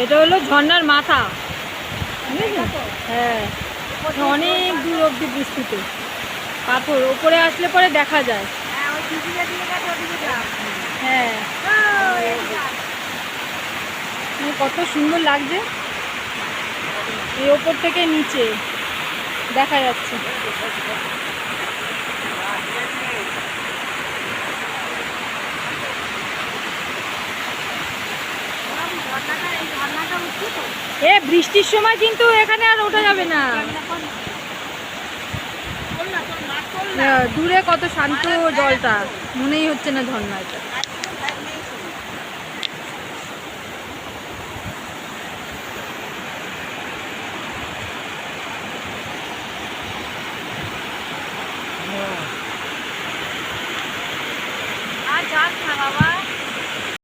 এটা হলো ঝর্ণার মাথা। হ্যাঁ, অনেক দূর অব্দি বৃষ্টিতে পাথর ওপরে আসলে পরে দেখা যায়। হ্যাঁ, কত সুন্দর লাগছে এই ওপর থেকে নিচে দেখা যাচ্ছে। এ বৃষ্টির সময় কিন্তু এখানে আর ওঠা যাবে না। দূরে কত শান্ত জলটা, মনেই হচ্ছে না ঝর্ণা এটা।